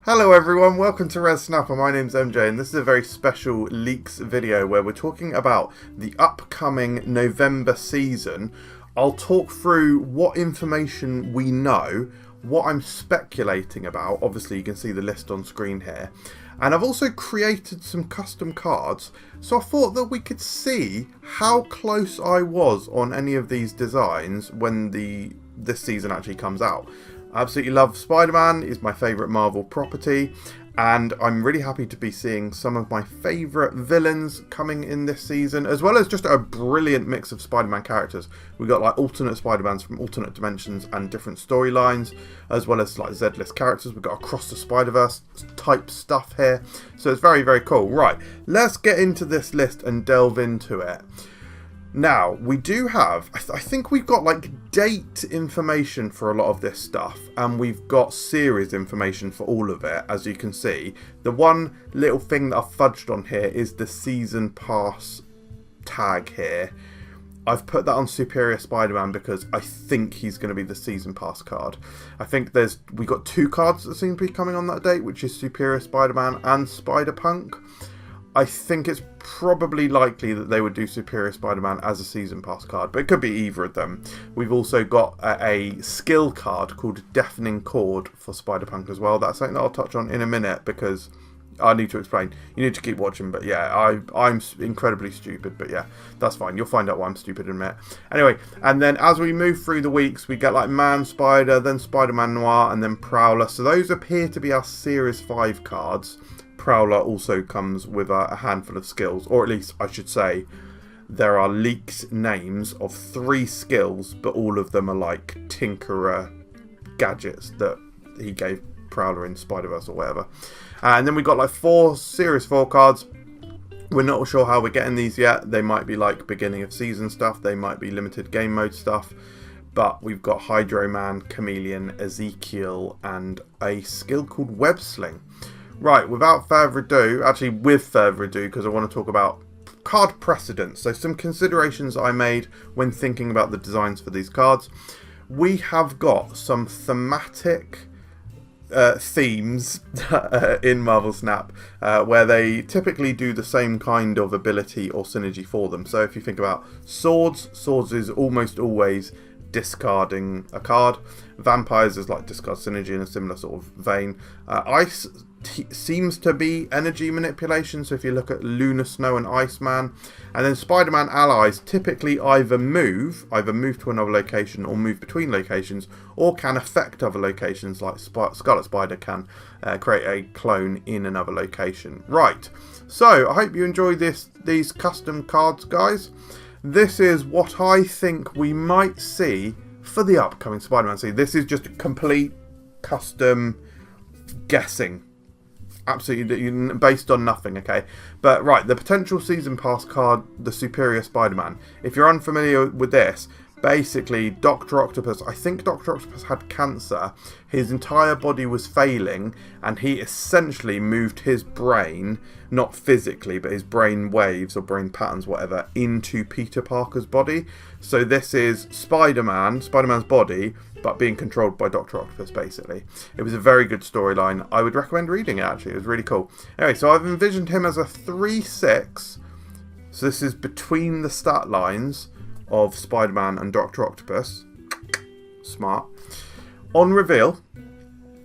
Hello everyone, welcome to Res Snapper. My name's MJ and this is a very special leaks video where we're talking about the upcoming November season. I'll talk through what information we know, what I'm speculating about. Obviously you can see the list on screen here. And I've also created some custom cards, so I thought that we could see how close I was on any of these designs when this season actually comes out. I absolutely love Spider-Man, is my favourite Marvel property, and I'm really happy to be seeing some of my favourite villains coming in this season, as well as just a brilliant mix of Spider-Man characters. We've got like alternate Spider-Mans from alternate dimensions and different storylines, as well as like Z-list characters. We've got across the Spider-Verse type stuff here, so it's very, very cool. Right, let's get into this list and delve into it. Now, we do have, I think we've got like date information for a lot of this stuff, and we've got series information for all of it, as you can see. The one little thing that I've fudged on here is the season pass tag here. I've put that on Superior Spider-Man because I think he's going to be the season pass card. I think we got two cards that seem to be coming on that date, which is Superior Spider-Man and Spider-Punk. I think it's probably likely that they would do Superior Spider-Man as a Season Pass card, but it could be either of them. We've also got a skill card called Deafening Chord for Spider-Punk as well. That's something that I'll touch on in a minute because I need to explain. You need to keep watching, but yeah, I'm incredibly stupid, but yeah, that's fine. You'll find out why I'm stupid in a minute. Anyway, and then as we move through the weeks, we get like Man-Spider, then Spider-Man Noir, and then Prowler. So those appear to be our Series 5 cards. Prowler also comes with a handful of skills, or at least I should say there are leaked names of 3 skills, but all of them are like Tinkerer gadgets that he gave Prowler in Spider-Verse or whatever. And then we got like 4 Series 4 cards. We're not sure how we're getting these yet. They might be like beginning of season stuff, they might be limited game mode stuff. But we've got Hydro Man, Chameleon, Ezekiel, and a skill called Websling. Right, without further ado, actually with further ado, because I want to talk about card precedence. So some considerations I made when thinking about the designs for these cards. We have got some thematic themes in Marvel Snap where they typically do the same kind of ability or synergy for them. So if you think about swords is almost always discarding a card. Vampires is like discard synergy in a similar sort of vein. Ice seems to be energy manipulation, so if you look at Lunar Snow and Iceman. And then Spider-Man allies typically either move to another location or move between locations, or can affect other locations, like Scarlet Spider can create a clone in another location. Right, so I hope you enjoy these custom cards, guys. This is what I think we might see for the upcoming Spider-Man season. This is just a complete custom guessing. Absolutely based on nothing, okay? But right, the potential season pass card, the Superior Spider-Man. If you're unfamiliar with this, basically Dr. Octopus, I think Dr. Octopus had cancer, his entire body was failing, and he essentially moved his brain, not physically, but his brain waves or brain patterns, whatever, into Peter Parker's body. So this is Spider-Man's body, but being controlled by Dr. Octopus, basically. It was a very good storyline. I would recommend reading it, actually. It was really cool. Anyway, so I've envisioned him as a 3/6. So this is between the stat lines of Spider-Man and Dr. Octopus. Smart. On reveal,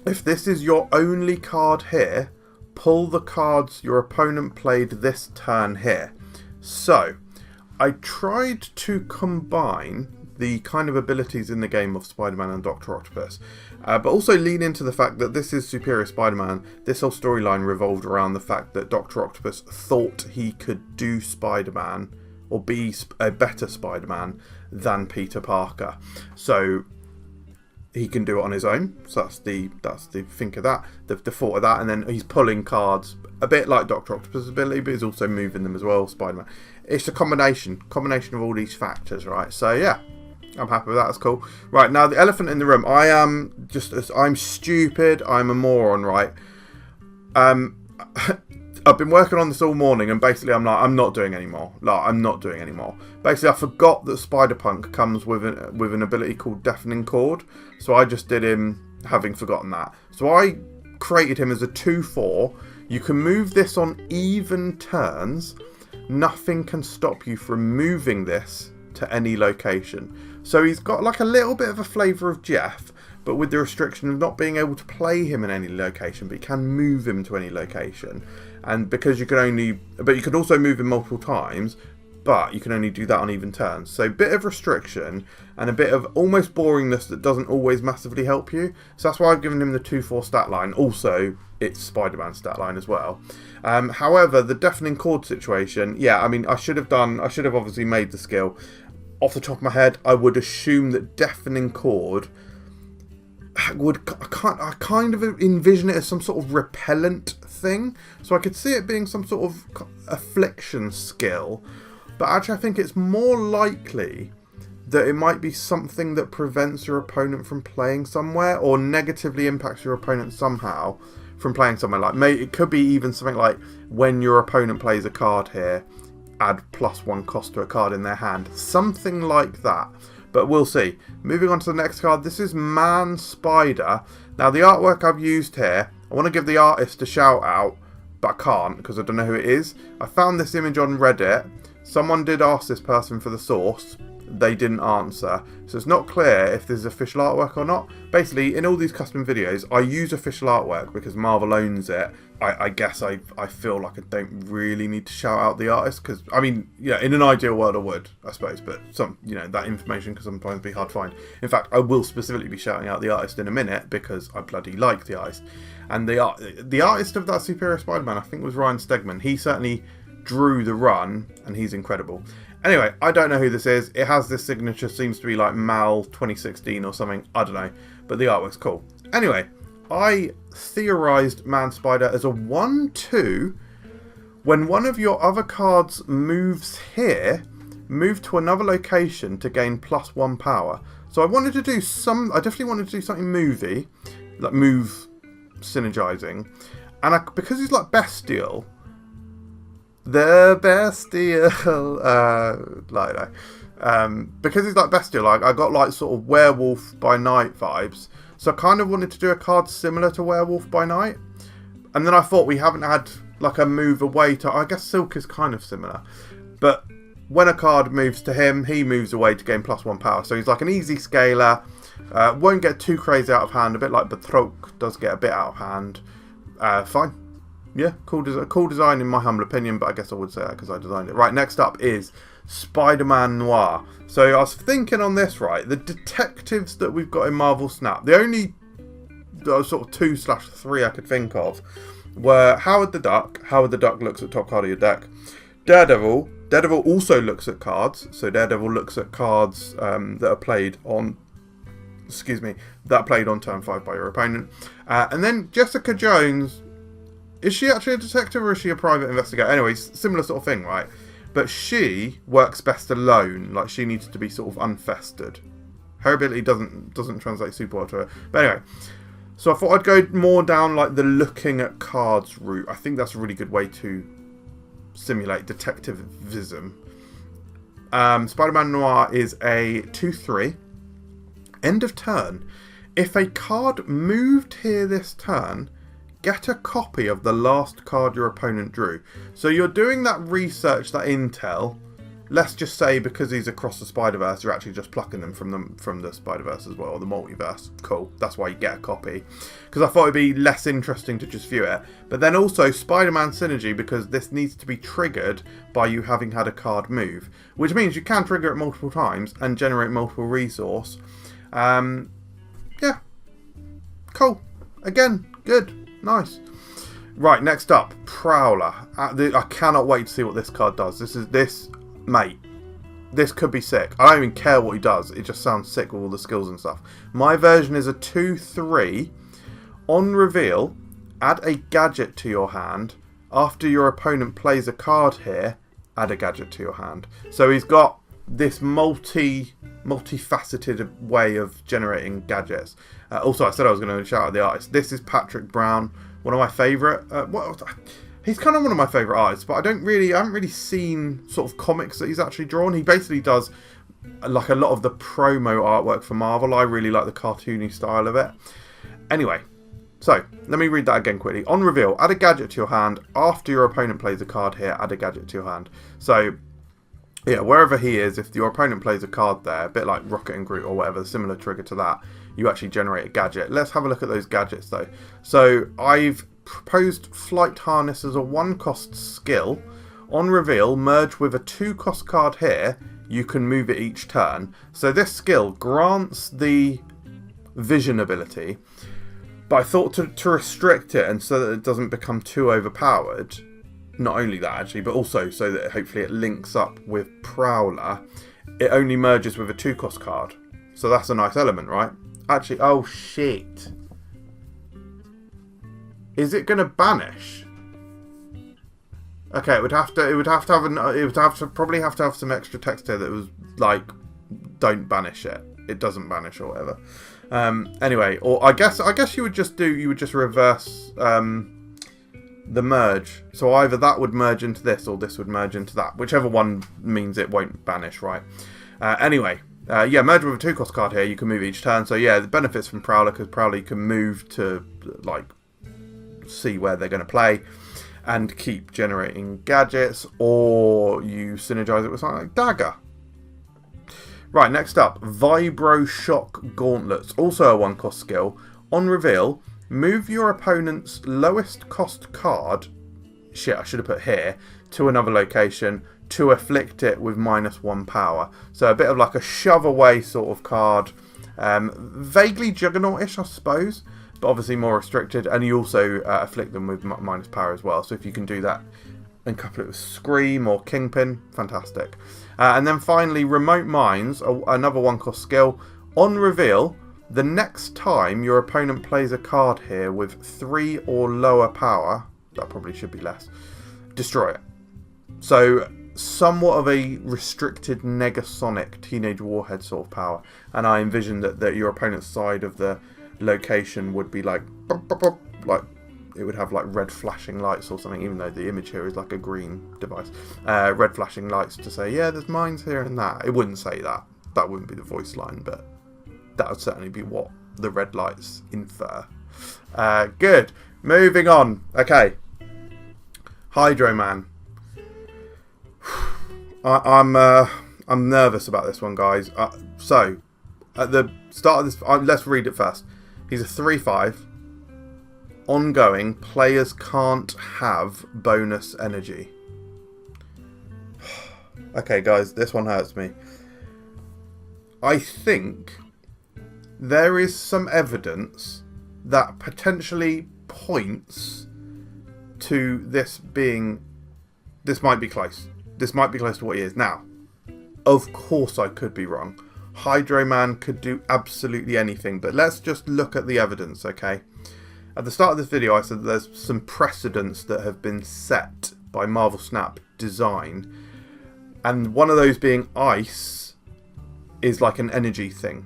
if this is your only card here, pull the cards your opponent played this turn here. So, I tried to combine the kind of abilities in the game of Spider-Man and Dr. Octopus, but also lean into the fact that this is Superior Spider-Man. This whole storyline revolved around the fact that Dr. Octopus thought he could do Spider-Man or be a better Spider-Man than Peter Parker. So he can do it on his own. So that's the think of that, the thought of that, and then he's pulling cards a bit like Dr. Octopus' ability, but he's also moving them as well, Spider-Man. It's a combination of all these factors, right? So yeah, I'm happy with that. That's cool. Right, now the elephant in the room. I'm stupid. I'm a moron, right? I've been working on this all morning, and basically I'm not doing anymore. Basically, I forgot that Spider-Punk comes with an ability called Deafening Chord, so I just did him having forgotten that. So I created him as a 2/4. You can move this on even turns. Nothing can stop you from moving this to any location. So he's got like a little bit of a flavour of Jeff, but with the restriction of not being able to play him in any location, but you can move him to any location. And because you can also move him multiple times, but you can only do that on even turns. So a bit of restriction and a bit of almost boringness that doesn't always massively help you. So that's why I've given him the 2/4 stat line. Also, it's Spider-Man stat line as well. However, the deafening chord situation, yeah, I mean, I should have obviously made the skill. Off the top of my head, I would assume that deafening chord I kind of envision it as some sort of repellent thing. So I could see it being some sort of affliction skill. But actually I think it's more likely that it might be something that prevents your opponent from playing somewhere, or negatively impacts your opponent somehow from playing somewhere. Like it could be even something like when your opponent plays a card here, add +1 cost to a card in their hand. Something like that. But we'll see. Moving on to the next card. This is Man Spider. Now the artwork I've used here, I want to give the artist a shout out, but I can't because I don't know who it is. I found this image on Reddit. Someone did ask this person for the source. They didn't answer. So it's not clear if this is official artwork or not. Basically, in all these custom videos, I use official artwork because Marvel owns it. I guess I feel like I don't really need to shout out the artist because, I mean, yeah, in an ideal world I would, I suppose. But that information can sometimes be hard to find. In fact, I will specifically be shouting out the artist in a minute because I bloody like the artist. And the artist of that Superior Spider-Man, I think, was Ryan Stegman. He certainly drew the run, and he's incredible. Anyway, I don't know who this is. It has this signature, seems to be like Mal 2016 or something. I don't know, but the artwork's cool. Anyway, I theorised Man Spider as a 1/2. When one of your other cards moves here, move to another location to gain +1 power. So I definitely wanted to do something movie, like move synergizing. And because he's like bestial, the bestial, because he's like bestial, like I got like sort of Werewolf by Night vibes. So I kind of wanted to do a card similar to Werewolf by Night. And then I thought we haven't had like a move away to, I guess Silk is kind of similar. But when a card moves to him, he moves away to gain +1 power. So he's like an easy scaler, won't get too crazy out of hand, a bit like Betrok does get a bit out of hand. Fine. Yeah, cool design in my humble opinion, but I guess I would say that because I designed it. Right, next up is Spider-Man Noir. So I was thinking on this, right, the detectives that we've got in Marvel Snap, the only sort of 2/3 I could think of were Howard the Duck. Howard the Duck looks at top card of your deck. Daredevil also looks at cards. So Daredevil looks at cards that are played on, turn 5 by your opponent. And then Jessica Jones. Is she actually a detective or is she a private investigator? Anyways, similar sort of thing, right? But she works best alone. Like, she needs to be sort of unfestered. Her ability doesn't translate super well to her. But anyway, so I thought I'd go more down like the looking at cards route. I think that's a really good way to simulate detectivism. Spider-Man Noir is a 2/3. End of turn. If a card moved here this turn, get a copy of the last card your opponent drew. So you're doing that research, that intel. Let's just say because he's across the Spider-Verse, you're actually just plucking them from the Spider-Verse as well, or the multiverse. Cool. That's why you get a copy. Because I thought it'd be less interesting to just view it. But then also Spider-Man synergy, because this needs to be triggered by you having had a card move. Which means you can trigger it multiple times and generate multiple resource. Yeah. Cool. Again, good. Nice. Right, next up, Prowler. I cannot wait to see what this card does. Mate, this could be sick. I don't even care what he does. It just sounds sick with all the skills and stuff. My version is a 2/3. On reveal, add a gadget to your hand. After your opponent plays a card here, add a gadget to your hand. So he's got this multifaceted way of generating gadgets. Also, I said I was going to shout out the artist. This is Patrick Brown, one of my favourite. He's kind of one of my favourite artists, but I haven't really seen sort of comics that he's actually drawn. He basically does like a lot of the promo artwork for Marvel. I really like the cartoony style of it. Anyway, So, let me read that again quickly. On reveal, add a gadget to your hand. After your opponent plays a card here, add a gadget to your hand. So, yeah, wherever he is, if your opponent plays a card there, a bit like Rocket and Groot or whatever, similar trigger to that, you actually generate a gadget. Let's have a look at those gadgets though. So, I've proposed Flight Harness as a 1-cost skill. On reveal, merge with a 2-cost card here. You can move it each turn. So this skill grants the vision ability, but I thought to restrict it and so that it doesn't become too overpowered. Not only that actually, but also so that hopefully it links up with Prowler. It only merges with a 2-cost card. So that's a nice element, right? Actually, oh shit. Is it gonna banish? Okay, it would probably have to have some extra text here that was like, don't banish it. It doesn't banish or whatever. Anyway, or I guess you would just reverse the merge. So either that would merge into this or this would merge into that. Whichever one means it won't banish, right? Anyway, yeah, merge with a 2-cost card here. You can move each turn. So yeah, the benefits from Prowler, because Prowler you can move to like see where they're going to play and keep generating gadgets, or you synergize it with something like Dagger. Right, next up, Vibro Shock Gauntlets, also a 1-cost skill. On reveal, move your opponent's lowest cost card, shit I should have put here, to another location to afflict it with -1 power. So a bit of like a shove away sort of card. Vaguely Juggernaut-ish I suppose, but obviously more restricted, and you also afflict them with minus power as well. So if you can do that and couple it with Scream or Kingpin, fantastic. And then finally, Remote Mines, another 1-cost skill. On reveal, the next time your opponent plays a card here with 3 or lower power, that probably should be less, destroy it. So somewhat of a restricted Negasonic Teenage Warhead sort of power, and I envision that your opponent's side of the location would be like it would have like red flashing lights or something, even though the image here is like a green device. Red flashing lights to say, yeah, there's mines here and that. It wouldn't say that. That wouldn't be the voice line, but that would certainly be what the red lights infer. Good. Moving on. Okay. Hydro Man. I'm nervous about this one, guys. So, at the start of this, let's read it first. He's a 3/5. Ongoing, players can't have bonus energy. Okay, guys, this one hurts me. I think there is some evidence that potentially points to this being... This might be close. This might be close to what he is. Now, of course I could be wrong. Hydro Man could do absolutely anything, but let's just look at the evidence, okay? At the start of this video I said that there's some precedents that have been set by Marvel Snap design, and one of those being ice is like an energy thing.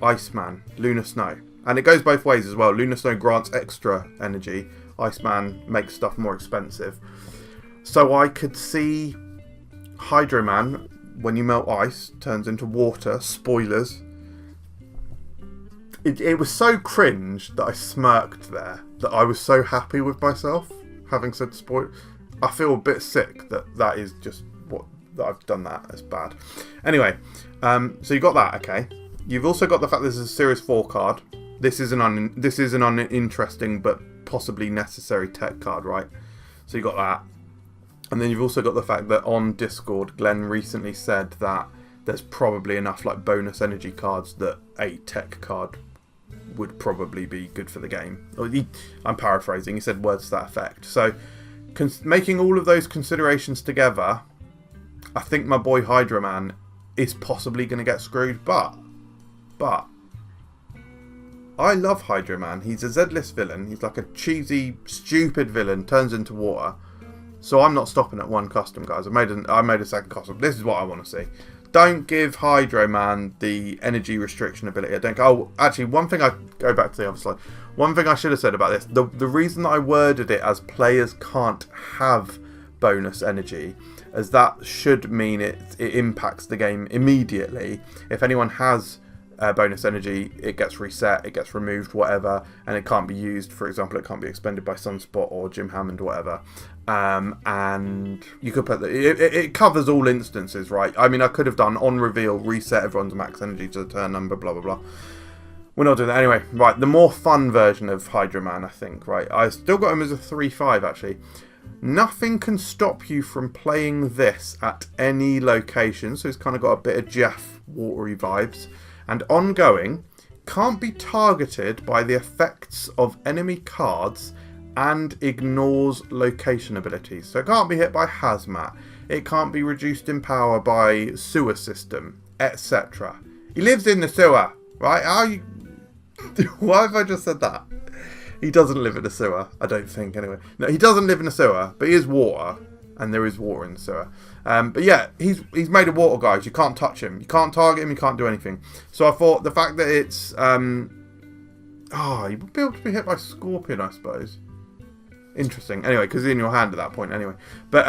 Iceman, Lunar Snow. And it goes both ways as well. Lunar Snow grants extra energy, Iceman makes stuff more expensive. So I could see Hydro Man, when you melt ice, turns into water. Spoilers. It was so cringe that I smirked there. That I was so happy with myself, having said spoil. I feel a bit sick that is just that I've done that. It's bad. Anyway, so you got that, okay. You've also got the fact this is a Series 4 card. This is an uninteresting but possibly necessary tech card, right? So you got that. And then you've also got the fact that on Discord, Glenn recently said that there's probably enough like bonus energy cards that a tech card would probably be good for the game. I'm paraphrasing, he said words to that effect. So making all of those considerations together, I think my boy Hydro Man is possibly going to get screwed, but I love Hydro Man. He's a Z-list villain. He's like a cheesy, stupid villain, turns into water. So I'm not stopping at one custom, guys. I made a second custom. This is what I want to see. Don't give Hydro Man the energy restriction ability. I don't. Oh, actually, one thing I go back to the other slide. One thing I should have said about this. The reason that I worded it as players can't have bonus energy, as that should mean it impacts the game immediately. If anyone has bonus energy, it gets reset, it gets removed, whatever, and it can't be used. For example, it can't be expended by Sunspot or Jim Hammond, whatever. And you could put it covers all instances, right? I mean, I could have done on reveal, reset everyone's max energy to the turn number, blah blah blah. We're not doing that anyway. Right, the more fun version of Hydra Man, I think. Right, I still got him as a 3/5 actually. Nothing can stop you from playing this at any location. So it's kind of got a bit of Jeff watery vibes. And ongoing, can't be targeted by the effects of enemy cards and ignores location abilities. So it can't be hit by Hazmat. It can't be reduced in power by sewer system, etc. He lives in the sewer, right? Why have I just said that? He doesn't live in a sewer, I don't think, anyway. No, he doesn't live in a sewer, but he is water, and there is water in the sewer. But yeah, he's made of water, guys. You can't touch him. You can't target him. You can't do anything. So I thought the fact that it's... you would be able to be hit by Scorpion, I suppose. Interesting. Anyway, because he's in your hand at that point, anyway. But,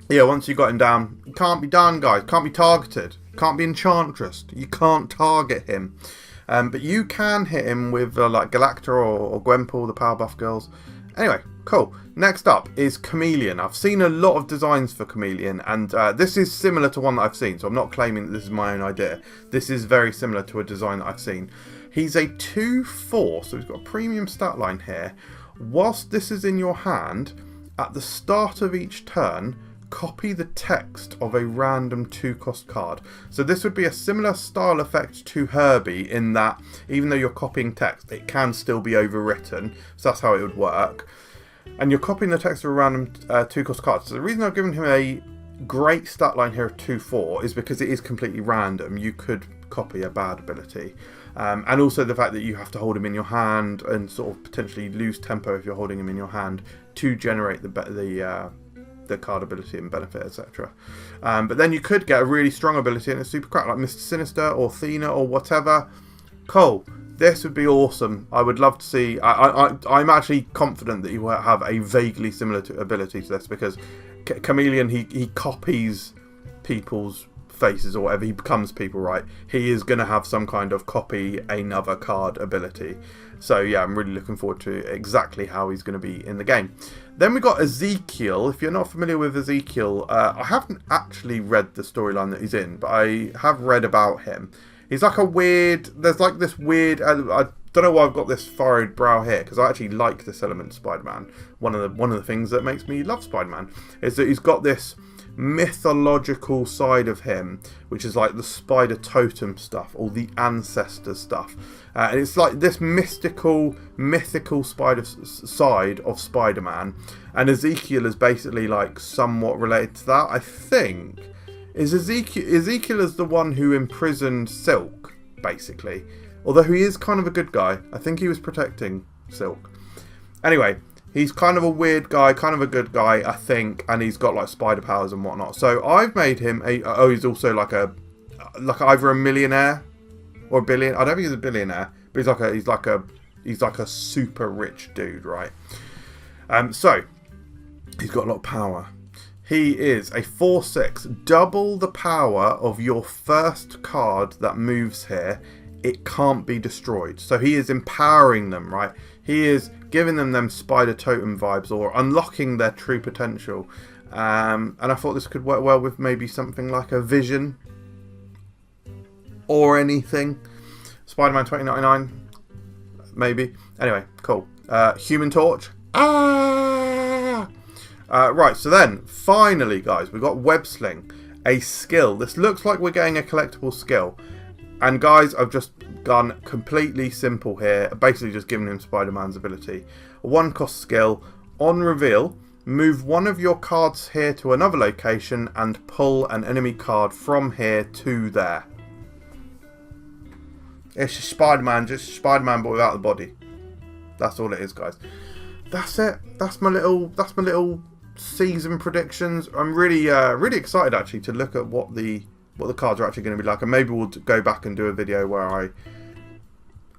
yeah, once you got him down, it can't be done, guys. Can't be targeted. Can't be Enchantress. You can't target him. But you can hit him with like Galacta or Gwenpool, the Power Buff Girls. Anyway, cool. Next up is Chameleon. I've seen a lot of designs for Chameleon, and this is similar to one that I've seen, so I'm not claiming that this is my own idea. This is very similar to a design that I've seen. He's a 2/4, so he's got a premium stat line here. Whilst this is in your hand, at the start of each turn, copy the text of a random 2-cost card. So this would be a similar style effect to Herbie in that even though you're copying text, it can still be overwritten. So that's how it would work. And you're copying the text of a random 2-cost card. So the reason I've given him a great stat line here of 2/4 is because it is completely random. You could copy a bad ability. And also the fact that you have to hold him in your hand and sort of potentially lose tempo if you're holding him in your hand to generate the card ability and benefit, etc. But then you could get a really strong ability and a super crack like Mr. Sinister or Thena or whatever. Cool. This would be awesome. I would love to see... I'm actually confident that you will have a vaguely similar ability to this because Chameleon, he copies people's faces or whatever. He becomes people, right? He is going to have some kind of copy another card ability. So yeah, I'm really looking forward to exactly how he's going to be in the game. Then we got Ezekiel. If you're not familiar with Ezekiel, I haven't actually read the storyline that he's in, but I have read about him. He's like a weird... There's like this weird... I don't know why I've got this furrowed brow here, because I actually like this element of Spider-Man. One of the things that makes me love Spider-Man is that he's got this mythological side of him, which is like the spider totem stuff or the ancestor stuff, and it's like this mythical side of Spider-Man, and Ezekiel is basically like somewhat related to that. I think Ezekiel is the one who imprisoned Silk, basically, although he is kind of a good guy. I think he was protecting Silk. Anyway, he's kind of a weird guy, kind of a good guy, I think, and he's got like spider powers and whatnot. So I've made him he's also like either a millionaire or a billion. I don't think he's a billionaire, but he's like a super rich dude, right? So he's got a lot of power. He is a 4/6, double the power of your first card that moves here. It can't be destroyed. So he is empowering them, right? He is giving them spider totem vibes or unlocking their true potential. And I thought this could work well with maybe something like a Vision or anything. Spider-Man 2099, maybe. Anyway, cool. Human Torch. Right, so then, finally, guys, we've got Websling, a skill. This looks like we're getting a collectible skill. And guys, I've just gone completely simple here, basically just giving him Spider-Man's ability. A 1-cost skill. On reveal, move one of your cards here to another location and pull an enemy card from here to there. It's just Spider-Man but without the body. That's all it is, guys. That's it. That's my little season predictions. I'm really excited actually to look at what the cards are actually going to be like, and maybe we'll go back and do a video where I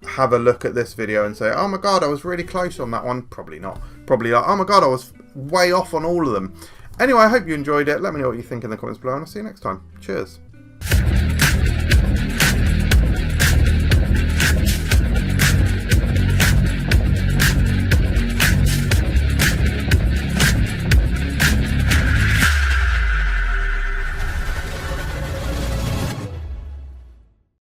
have a look at this video and say, oh my god, I was really close on that one. Probably not. Probably like, oh my god, I was way off on all of them. Anyway, I hope you enjoyed it. Let me know what you think in the comments below, and I'll see you next time. Cheers.